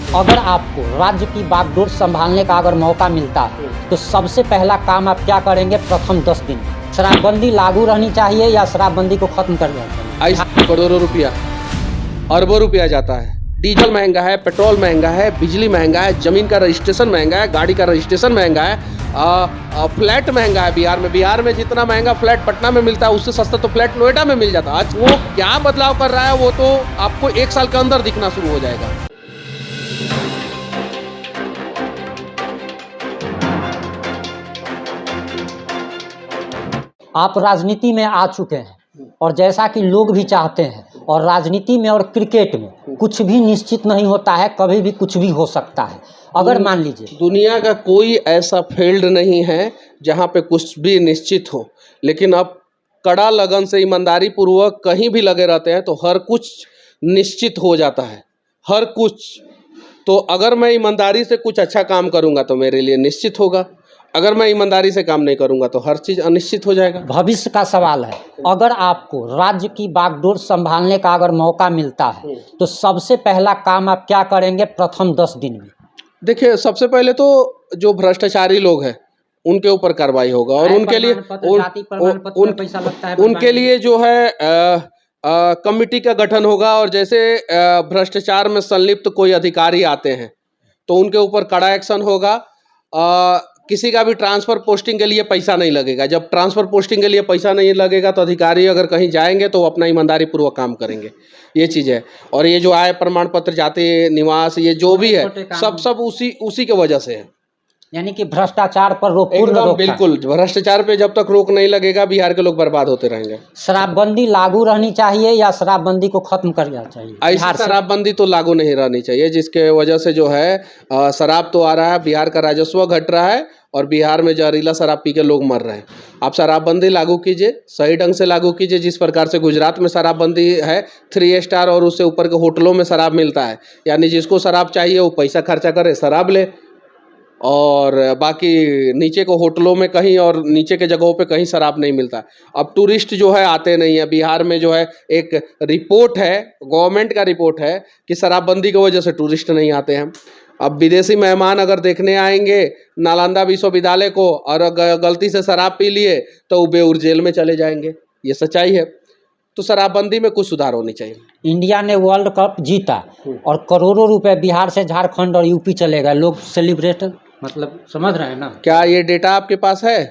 अगर आपको राज्य की बागडोर संभालने का अगर मौका मिलता है तो सबसे पहला काम आप क्या करेंगे? प्रथम 10 दिन शराबबंदी लागू रहनी चाहिए या शराबबंदी को खत्म कर देना चाहिए? ऐसा करोड़ों रुपया, अरबों रुपया जाता है। डीजल महंगा है, पेट्रोल महंगा है, बिजली महंगा है, जमीन का रजिस्ट्रेशन महंगा है, गाड़ी का रजिस्ट्रेशन महंगा है, फ्लैट महंगा है बिहार में जितना महंगा फ्लैट पटना में मिलता है उससे सस्ता तो फ्लैट नोएडा में मिल जाता है। आज वो क्या बदलाव कर रहा है वो तो आपको 1 साल के अंदर दिखना शुरू हो जाएगा। आप राजनीति में आ चुके हैं और जैसा कि लोग भी चाहते हैं, और राजनीति में और क्रिकेट में कुछ भी निश्चित नहीं होता है, कभी भी कुछ भी हो सकता है। अगर मान लीजिए दुनिया का कोई ऐसा फील्ड नहीं है जहाँ पे कुछ भी निश्चित हो, लेकिन अब कड़ा लगन से ईमानदारी पूर्वक कहीं भी लगे रहते हैं तो हर कुछ निश्चित हो जाता है, हर कुछ। तो अगर मैं ईमानदारी से कुछ अच्छा काम करूँगा तो मेरे लिए निश्चित होगा, अगर मैं ईमानदारी से काम नहीं करूँगा तो हर चीज़ अनिश्चित हो जाएगा। भविष्य का सवाल है, अगर आपको राज्य की बागडोर संभालने का अगर मौका मिलता है तो सबसे पहला काम आप क्या करेंगे प्रथम 10 दिन में? देखिए, सबसे पहले तो जो भ्रष्टाचारी लोग हैं उनके ऊपर कार्रवाई होगा और उनके लिए जो है कमिटी का गठन होगा। और जैसे भ्रष्टाचार में संलिप्त कोई अधिकारी आते हैं तो उनके ऊपर कड़ा एक्शन होगा। किसी का भी ट्रांसफ़र पोस्टिंग के लिए पैसा नहीं लगेगा। जब ट्रांसफ़र पोस्टिंग के लिए पैसा नहीं लगेगा तो अधिकारी अगर कहीं जाएंगे तो वो अपना ईमानदारी पूर्वक काम करेंगे, ये चीज़ है। और ये जो आय प्रमाण पत्र, जाति निवास, ये जो भी है सब उसी के वजह से है। यानी कि भ्रष्टाचार पर रोक, एकदम बिल्कुल। भ्रष्टाचार पे जब तक रोक नहीं लगेगा बिहार के लोग बर्बाद होते रहेंगे। शराबबंदी लागू रहनी चाहिए या शराबबंदी को खत्म कर देना चाहिए? ऐसी शराबबंदी तो लागू नहीं रहनी चाहिए जिसके वजह से जो है शराब तो आ रहा है, बिहार का राजस्व घट रहा है और बिहार में जहरीला शराब पी के लोग मर रहे हैं। आप शराबबंदी लागू कीजिए, सही ढंग से लागू कीजिए। जिस प्रकार से गुजरात में शराबबंदी है, 3 स्टार और उससे ऊपर के होटलों में शराब मिलता है, यानी जिसको शराब चाहिए वो पैसा खर्चा करे शराब ले, और बाकी नीचे को होटलों में कहीं और नीचे के जगहों पे कहीं शराब नहीं मिलता। अब टूरिस्ट जो है आते नहीं है बिहार में। जो है एक रिपोर्ट है, गवर्नमेंट का रिपोर्ट है कि शराबबंदी की वजह से टूरिस्ट नहीं आते हैं। अब विदेशी मेहमान अगर देखने आएंगे नालंदा विश्वविद्यालय को और गलती से शराब पी लिए तो बेउर जेल में चले जाएंगे, ये सच्चाई है। तो शराबबंदी में कुछ सुधार होनी चाहिए। इंडिया ने वर्ल्ड कप जीता और करोड़ों रुपए बिहार से झारखंड और यूपी चले गए, लोग सेलिब्रेट, मतलब समझ रहे हैं ना? क्या ये डेटा आपके पास है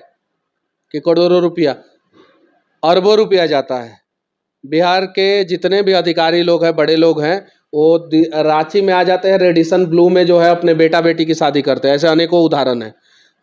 कि करोड़ों रुपया, अरबों रुपया जाता है? बिहार के जितने भी अधिकारी लोग हैं, बड़े लोग हैं, वो रांची में आ जाते हैं, रेडिसन ब्लू में जो है अपने बेटा बेटी की शादी करते हैं। ऐसे अनेकों उदाहरण है।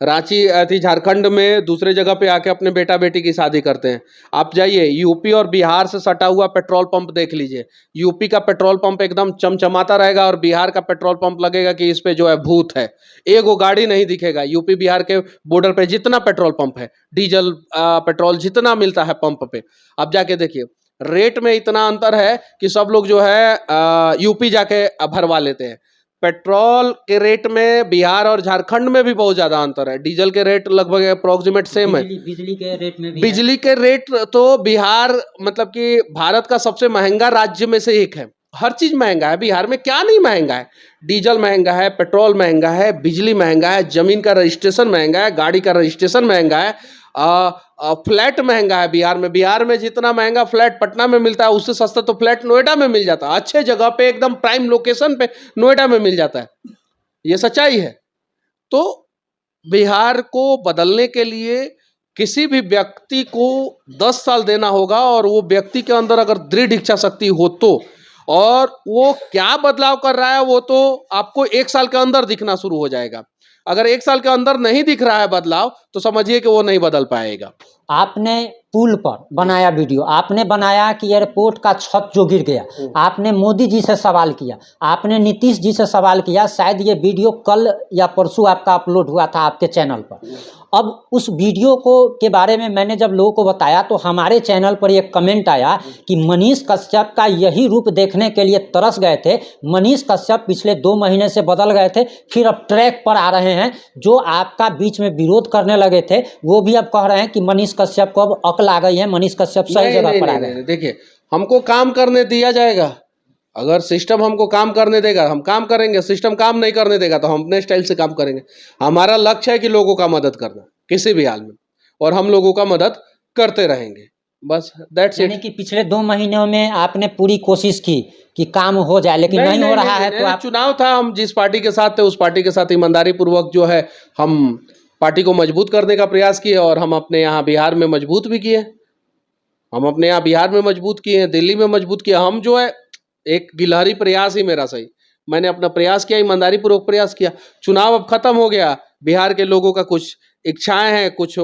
रांची झारखंड में दूसरे जगह पे आके अपने बेटा बेटी की शादी करते हैं। आप जाइए यूपी और बिहार से सटा हुआ पेट्रोल पंप देख लीजिए। यूपी का पेट्रोल पंप एकदम चमचमाता रहेगा और बिहार का पेट्रोल पंप लगेगा कि इस पे जो है भूत है, एक वो गाड़ी नहीं दिखेगा। यूपी बिहार के बॉर्डर पे जितना पेट्रोल पंप है, डीजल पेट्रोल जितना मिलता है पंप पे, आप जाके देखिए, रेट में इतना अंतर है कि सब लोग जो है यूपी जाके भरवा लेते हैं। पेट्रोल के रेट में बिहार और झारखंड में भी बहुत ज़्यादा अंतर है। डीजल के रेट लगभग अप्रोक्सीमेट सेम है। बिजली के रेट में भी बिजली के रेट तो बिहार मतलब कि भारत का सबसे महंगा राज्य में से एक है। हर चीज़ महंगा है बिहार में, क्या नहीं महंगा है? डीजल महंगा है, पेट्रोल महंगा है, बिजली महंगा है, जमीन का रजिस्ट्रेशन महंगा है, गाड़ी का रजिस्ट्रेशन महंगा है, फ्लैट महंगा है बिहार में जितना महंगा फ्लैट पटना में मिलता है उससे सस्ता तो फ्लैट नोएडा में मिल जाता है। अच्छे जगह पे एकदम प्राइम लोकेशन पे नोएडा में मिल जाता है, ये सच्चाई है। तो बिहार को बदलने के लिए किसी भी व्यक्ति को 10 साल देना होगा और वो व्यक्ति के अंदर अगर दृढ़ इच्छा शक्ति हो तो, और वो क्या बदलाव कर रहा है वो तो आपको 1 साल के अंदर दिखना शुरू हो जाएगा। अगर 1 साल के अंदर नहीं दिख रहा है बदलाव तो समझिए कि वो नहीं बदल पाएगा। आपने पुल पर बनाया वीडियो, आपने बनाया कि एयरपोर्ट का छत जो गिर गया, आपने मोदी जी से सवाल किया, आपने नीतीश जी से सवाल किया। शायद ये वीडियो कल या परसों आपका अपलोड हुआ था आपके चैनल पर। अब उस वीडियो को के बारे में मैंने जब लोगों को बताया तो हमारे चैनल पर एक कमेंट आया कि मनीष कश्यप का यही रूप देखने के लिए तरस गए थे। मनीष कश्यप पिछले 2 महीने से बदल गए थे, फिर अब ट्रैक पर आ रहे हैं। जो आपका बीच में विरोध करने लगे थे वो भी अब कह रहे हैं कि मनीष कश्यप को अब अकल आ गई है, मनीष कश्यप सही जगह पर आ गए। देखिए, हमको काम करने दिया जाएगा, अगर सिस्टम हमको काम करने देगा हम काम करेंगे, सिस्टम काम नहीं करने देगा तो हम अपने स्टाइल से काम करेंगे। हमारा लक्ष्य है कि लोगों का मदद करना किसी भी हाल में, और हम लोगों का मदद करते रहेंगे, बस दैट्स यानी इट। कि पिछले 2 महीनों में आपने पूरी कोशिश की कि काम हो जाए, लेकिन नहीं हो रहा है, तो आप चुनाव था, हम जिस पार्टी के साथ थे उस पार्टी के साथ ईमानदारी पूर्वक जो है हम पार्टी को मजबूत करने का प्रयास किए, और हम अपने यहाँ बिहार में मजबूत भी किए। हम अपने यहाँ बिहार में मजबूत किए हैं, दिल्ली में मजबूत किया। हम जो है एक गिलहरी प्रयास ही मेरा सही, मैंने अपना प्रयास किया, ईमानदारी पूर्वक प्रयास किया। चुनाव अब खत्म हो गया, बिहार के लोगों का कुछ इच्छाएं हैं, कुछ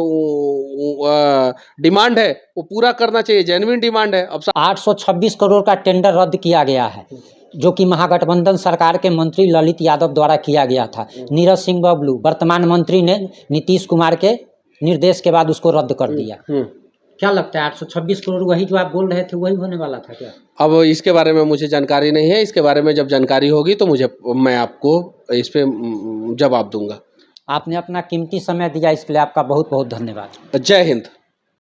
डिमांड है, वो पूरा करना चाहिए, जेन्युइन डिमांड है। अब 826 करोड़ का टेंडर रद्द किया गया है, जो कि महागठबंधन सरकार के मंत्री ललित यादव द्वारा किया गया था। नीरज सिंह बबलू वर्तमान मंत्री ने नीतीश कुमार के निर्देश के बाद उसको रद्द कर दिया। क्या लगता है 826 करोड़ वही जो आप बोल रहे थे वही होने वाला था क्या? अब इसके बारे में मुझे जानकारी नहीं है, इसके बारे में जब जानकारी होगी तो मैं आपको इस पे जवाब दूंगा। आपने अपना कीमती समय दिया, इसके लिए आपका बहुत बहुत धन्यवाद। जय हिंद।